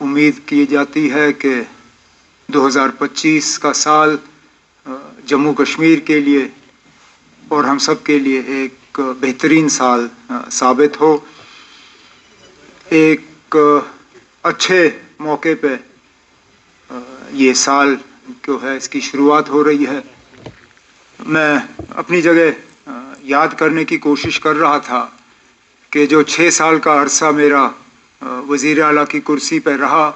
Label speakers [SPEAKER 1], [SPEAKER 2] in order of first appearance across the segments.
[SPEAKER 1] उम्मीद की जाती है कि 2025 का साल जम्मू कश्मीर के लिए और हम सब के लिए एक बेहतरीन साल साबित हो। एक अच्छे मौके पे ये साल जो है इसकी शुरुआत हो रही है। मैं अपनी जगह याद करने की कोशिश कर रहा था कि जो 6 साल का अरसा मेरा वज़ीर आला की कुर्सी पर रहा,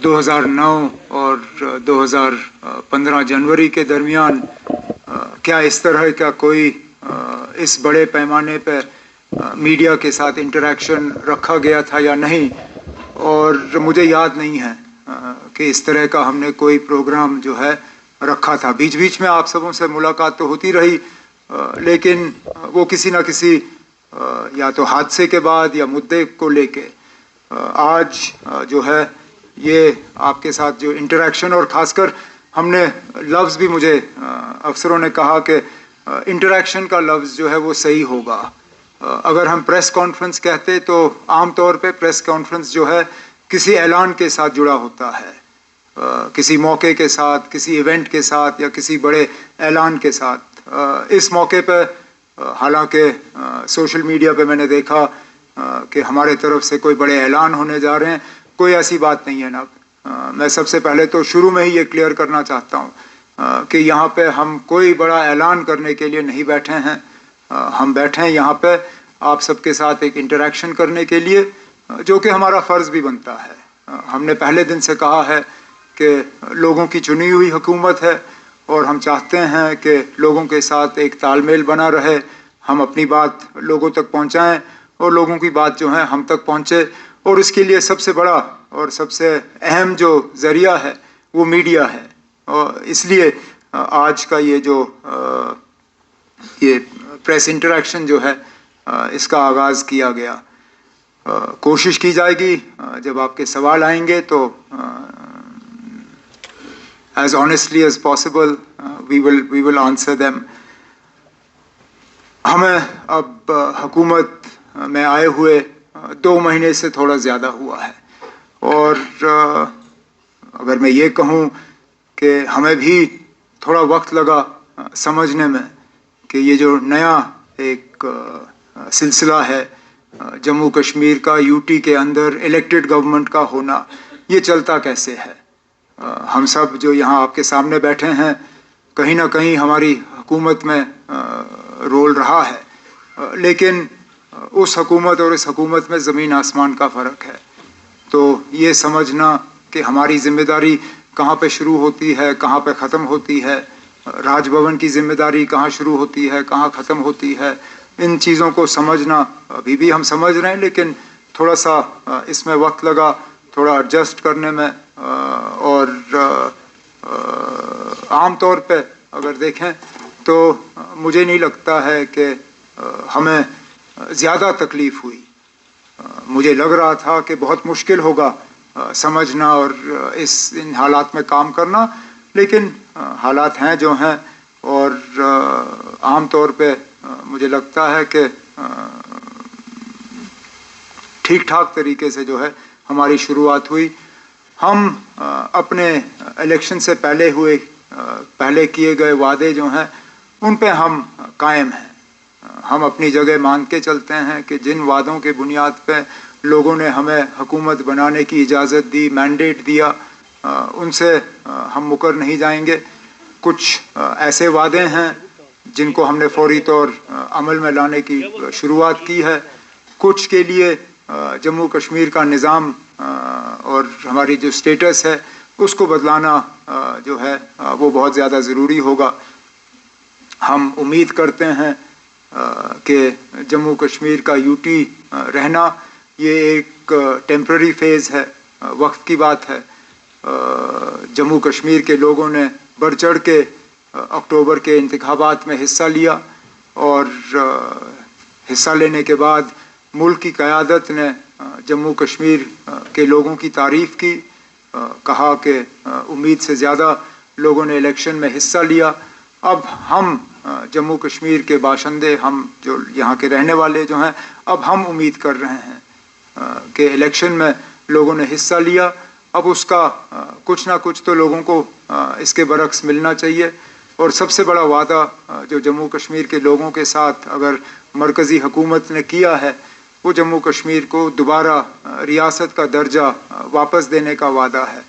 [SPEAKER 1] 2009 और 2015 जनवरी के दरमियान क्या इस तरह का कोई इस बड़े पैमाने पर मीडिया के साथ इंटरेक्शन रखा गया था या नहीं, और मुझे याद नहीं है कि इस तरह का हमने कोई प्रोग्राम जो है रखा था। बीच बीच में आप सबों से मुलाकात तो होती रही, लेकिन वो किसी ना किसी या तो हादसे के बाद या मुद्दे को लेके आज जो है ये आपके साथ जो इंटरेक्शन, और ख़ासकर हमने लफ्ज़ भी मुझे अफसरों ने कहा कि इंटरेक्शन का लफ्ज़ जो है वो सही होगा। अगर हम प्रेस कॉन्फ्रेंस कहते तो आम तौर पे प्रेस कॉन्फ्रेंस जो है किसी ऐलान के साथ जुड़ा होता है, किसी मौके के साथ, किसी इवेंट के साथ या किसी बड़े ऐलान के साथ। इस मौके पर हालांकि सोशल मीडिया पे मैंने देखा कि हमारे तरफ से कोई बड़े ऐलान होने जा रहे हैं। कोई ऐसी बात नहीं है ना। मैं सबसे पहले तो शुरू में ही ये क्लियर करना चाहता हूँ कि यहाँ पे हम कोई बड़ा ऐलान करने के लिए नहीं बैठे हैं। हम बैठे हैं यहाँ पे आप सबके साथ एक इंटरेक्शन करने के लिए, जो कि हमारा फ़र्ज़ भी बनता है। हमने पहले दिन से कहा है कि लोगों की चुनी हुई हुकूमत है और हम चाहते हैं कि लोगों के साथ एक तालमेल बना रहे, हम अपनी बात लोगों तक पहुँचाएँ और लोगों की बात जो है हम तक पहुँचे। और इसके लिए सबसे बड़ा और सबसे अहम जो ज़रिया है वो मीडिया है, और इसलिए आज का ये जो ये प्रेस इंटरेक्शन जो है इसका आगाज़ किया गया। कोशिश की जाएगी जब आपके सवाल आएंगे तो as honestly as possible we will answer them। हमें अब हुकूमत में आए हुए 2 महीने से थोड़ा ज़्यादा हुआ है, और अगर मैं ये कहूँ कि हमें भी थोड़ा वक्त लगा समझने में कि ये जो नया एक सिलसिला है जम्मू कश्मीर का, यूटी के अंदर इलेक्टेड गवर्नमेंट का होना, ये चलता कैसे है। हम सब जो यहाँ आपके सामने बैठे हैं, कहीं ना कहीं हमारी हुकूमत में रोल रहा है, लेकिन उस हुकूमत और इस हुकूमत में ज़मीन आसमान का फ़र्क है। तो ये समझना कि हमारी ज़िम्मेदारी कहाँ पे शुरू होती है, कहाँ पे ख़त्म होती है, राजभवन की ज़िम्मेदारी कहाँ शुरू होती है, कहाँ ख़त्म होती है, इन चीज़ों को समझना अभी भी हम समझ रहे हैं, लेकिन थोड़ा सा इसमें वक्त लगा, थोड़ा एडजस्ट करने में। और आम तौर पे अगर देखें तो मुझे नहीं लगता है कि हमें ज़्यादा तकलीफ़ हुई। मुझे लग रहा था कि बहुत मुश्किल होगा समझना और इन हालात में काम करना, लेकिन हालात हैं जो हैं, और आम तौर पे मुझे लगता है कि ठीक ठाक तरीके से जो है हमारी शुरुआत हुई। हम अपने इलेक्शन से पहले किए गए वादे जो हैं उन पे हम कायम हैं। हम अपनी जगह मान के चलते हैं कि जिन वादों के बुनियाद पे लोगों ने हमें हुकूमत बनाने की इजाज़त दी, मैंडेट दिया, उनसे हम मुकर नहीं जाएंगे। कुछ ऐसे वादे हैं जिनको हमने फौरी तौर अमल में लाने की शुरुआत की है। कुछ के लिए जम्मू कश्मीर का निज़ाम और हमारी जो स्टेटस है उसको बदलाना जो है वो बहुत ज़्यादा ज़रूरी होगा। हम उम्मीद करते हैं कि जम्मू कश्मीर का यूटी रहना ये एक टेम्पररी फेज़ है, वक्त की बात है। जम्मू कश्मीर के लोगों ने बढ़ चढ़ के अक्टूबर के इंतखाबात में हिस्सा लिया, और हिस्सा लेने के बाद मुल्क की क़यादत ने जम्मू कश्मीर के लोगों की तारीफ़ की, कहा कि उम्मीद से ज़्यादा लोगों ने इलेक्शन में हिस्सा लिया। अब हम जम्मू कश्मीर के बाशिंदे, हम जो यहाँ के रहने वाले जो हैं, अब हम उम्मीद कर रहे हैं कि इलेक्शन में लोगों ने हिस्सा लिया, अब उसका कुछ ना कुछ तो लोगों को इसके बरक्स मिलना चाहिए। और सबसे बड़ा वादा जो जम्मू कश्मीर के लोगों के साथ अगर मरकज़ी हुकूमत ने किया है, वो जम्मू कश्मीर को दोबारा रियासत का दर्जा वापस देने का वादा है।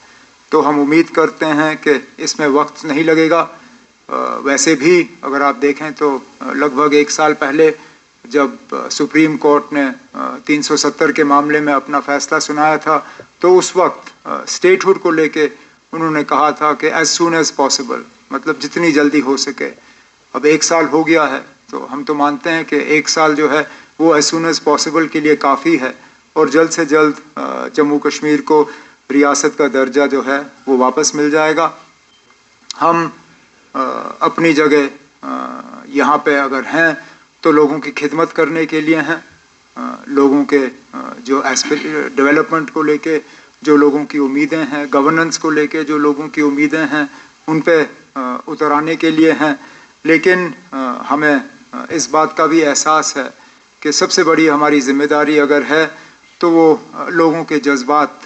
[SPEAKER 1] तो हम उम्मीद करते हैं कि इसमें वक्त नहीं लगेगा। वैसे भी अगर आप देखें तो लगभग 1 साल पहले जब सुप्रीम कोर्ट ने 370 के मामले में अपना फैसला सुनाया था, तो उस वक्त स्टेटहुड को लेके उन्होंने कहा था कि एज सून एज पॉसिबल, मतलब जितनी जल्दी हो सके। अब 1 साल हो गया है, तो हम तो मानते हैं कि 1 साल जो है वो एज सून एज पॉसिबल के लिए काफ़ी है, और जल्द से जल्द जम्मू कश्मीर को रियासत का दर्जा जो है वो वापस मिल जाएगा। हम अपनी जगह यहाँ पे अगर हैं तो लोगों की खिदमत करने के लिए हैं। लोगों के जो डेवलपमेंट को लेके जो लोगों की उम्मीदें हैं, गवर्नेंस को लेके जो लोगों की उम्मीदें हैं, उन पे उतर आने के लिए हैं। लेकिन हमें इस बात का भी एहसास है कि सबसे बड़ी हमारी जिम्मेदारी अगर है तो वो लोगों के जज्बात